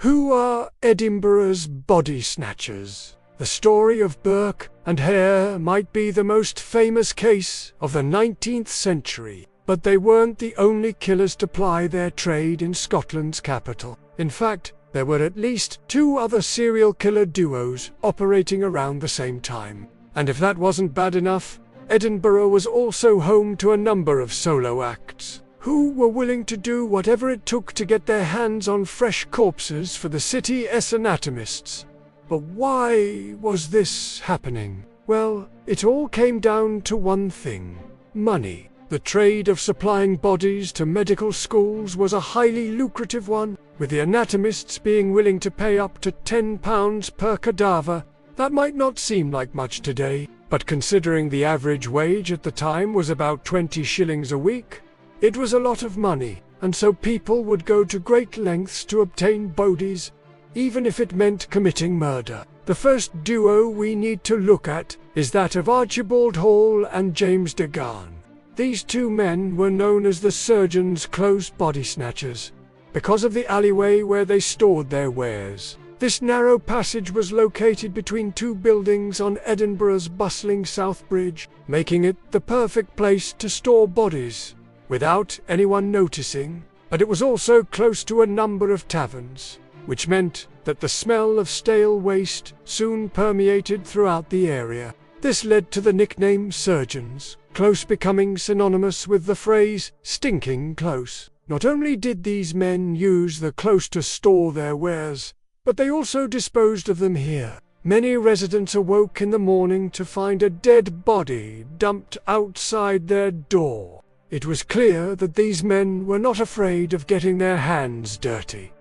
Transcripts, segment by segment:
Who are Edinburgh's body snatchers? The story of Burke and Hare might be the most famous case of the 19th century, but they weren't the only killers to ply their trade in Scotland's capital. In fact, there were at least 2 other serial killer duos operating around the same time. And if that wasn't bad enough, Edinburgh was also home to a number of solo acts, who were willing to do whatever it took to get their hands on fresh corpses for the city's anatomists. But why was this happening? Well, it all came down to one thing: money. The trade of supplying bodies to medical schools was a highly lucrative one, with the anatomists being willing to pay up to £10 per cadaver. That might not seem like much today, but considering the average wage at the time was about 20 shillings a week, it was a lot of money, and so people would go to great lengths to obtain bodies, even if it meant committing murder. The first duo we need to look at is that of Archibald Hall and James Degan. These 2 men were known as the surgeon's close body snatchers, because of the alleyway where they stored their wares. This narrow passage was located between 2 buildings on Edinburgh's bustling South Bridge, making it the perfect place to store bodies, without anyone noticing. But it was also close to a number of taverns, which meant that the smell of stale waste soon permeated throughout the area. This led to the nickname surgeons, close becoming synonymous with the phrase stinking close. Not only did these men use the close to store their wares, but they also disposed of them here. Many residents awoke in the morning to find a dead body dumped outside their door. It was clear that these men were not afraid of getting their hands dirty,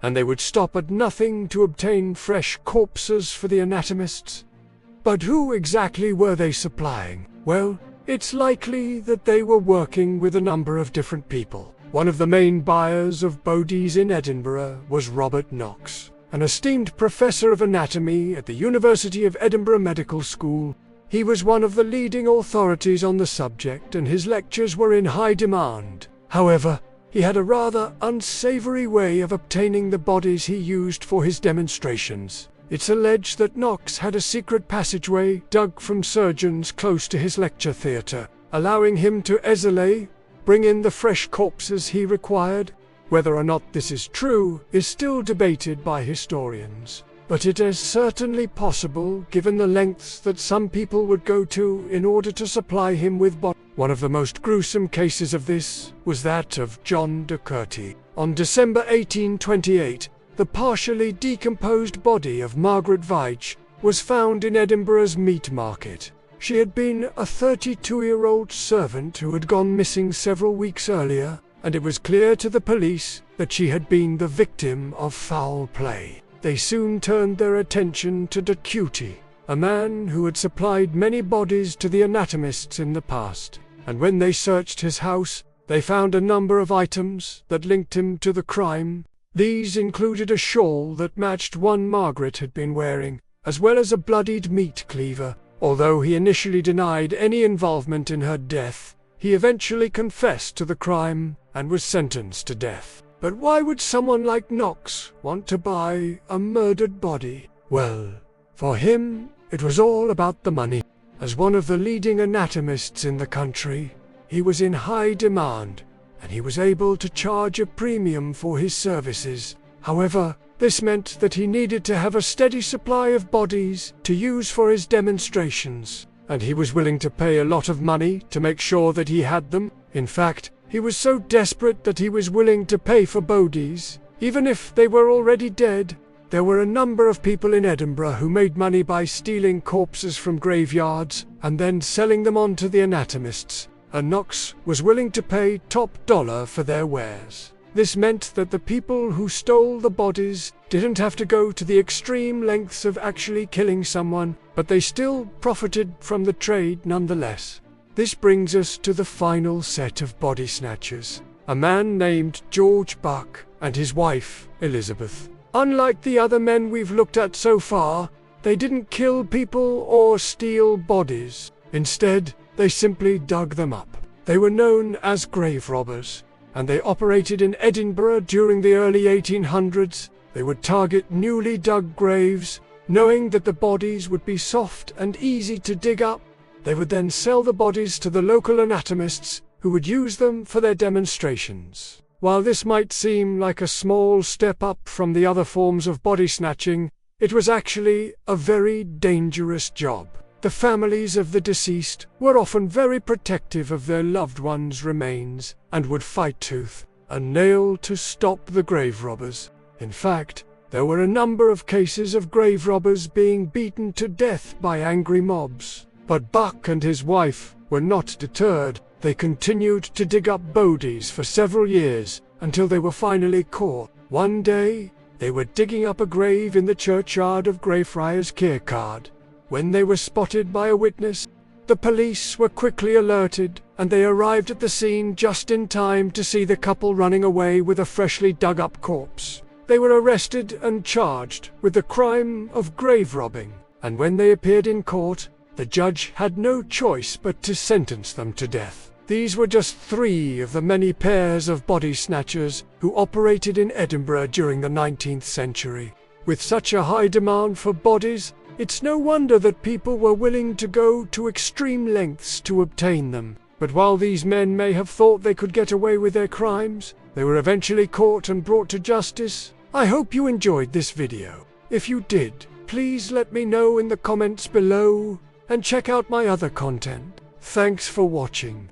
and they would stop at nothing to obtain fresh corpses for the anatomists. But who exactly were they supplying? Well, it's likely that they were working with a number of different people. One of the main buyers of bodies in Edinburgh was Robert Knox, an esteemed professor of anatomy at the University of Edinburgh Medical School. He was one of the leading authorities on the subject, and his lectures were in high demand. However, he had a rather unsavory way of obtaining the bodies he used for his demonstrations. It's alleged that Knox had a secret passageway dug from surgeons close to his lecture theatre, allowing him to easily bring in the fresh corpses he required. Whether or not this is true is still debated by historians, but it is certainly possible given the lengths that some people would go to in order to supply him with bodies. One of the most gruesome cases of this was that of John de Courcy. On December 1828, the partially decomposed body of Margaret Veitch was found in Edinburgh's meat market. She had been a 32-year-old servant who had gone missing several weeks earlier, and it was clear to the police that she had been the victim of foul play. They soon turned their attention to de Courcy, a man who had supplied many bodies to the anatomists in the past, and when they searched his house, they found a number of items that linked him to the crime. These included a shawl that matched one Margaret had been wearing, as well as a bloodied meat cleaver. Although he initially denied any involvement in her death, he eventually confessed to the crime and was sentenced to death. But why would someone like Knox want to buy a murdered body? Well, for him, it was all about the money. As one of the leading anatomists in the country, he was in high demand, and he was able to charge a premium for his services. However, this meant that he needed to have a steady supply of bodies to use for his demonstrations, and he was willing to pay a lot of money to make sure that he had them. In fact, he was so desperate that he was willing to pay for bodies, even if they were already dead. There were a number of people in Edinburgh who made money by stealing corpses from graveyards and then selling them on to the anatomists, and Knox was willing to pay top dollar for their wares. This meant that the people who stole the bodies didn't have to go to the extreme lengths of actually killing someone, but they still profited from the trade nonetheless. This brings us to the final set of body snatchers, a man named George Buck and his wife, Elizabeth. Unlike the other men we've looked at so far, they didn't kill people or steal bodies. Instead, they simply dug them up. They were known as grave robbers, and they operated in Edinburgh during the early 1800s. They would target newly dug graves, knowing that the bodies would be soft and easy to dig up. They would then sell the bodies to the local anatomists, who would use them for their demonstrations. While this might seem like a small step up from the other forms of body snatching, it was actually a very dangerous job. The families of the deceased were often very protective of their loved ones' remains and would fight tooth and nail to stop the grave robbers. In fact, there were a number of cases of grave robbers being beaten to death by angry mobs. But Buck and his wife were not deterred. They continued to dig up bodies for several years until they were finally caught. One day, they were digging up a grave in the churchyard of Greyfriars Kirkyard. When they were spotted by a witness, the police were quickly alerted, and they arrived at the scene just in time to see the couple running away with a freshly dug up corpse. They were arrested and charged with the crime of grave robbing, and when they appeared in court, the judge had no choice but to sentence them to death. These were just 3 of the many pairs of body snatchers who operated in Edinburgh during the 19th century. With such a high demand for bodies, it's no wonder that people were willing to go to extreme lengths to obtain them. But while these men may have thought they could get away with their crimes, they were eventually caught and brought to justice. I hope you enjoyed this video. If you did, please let me know in the comments below, and check out my other content. Thanks for watching.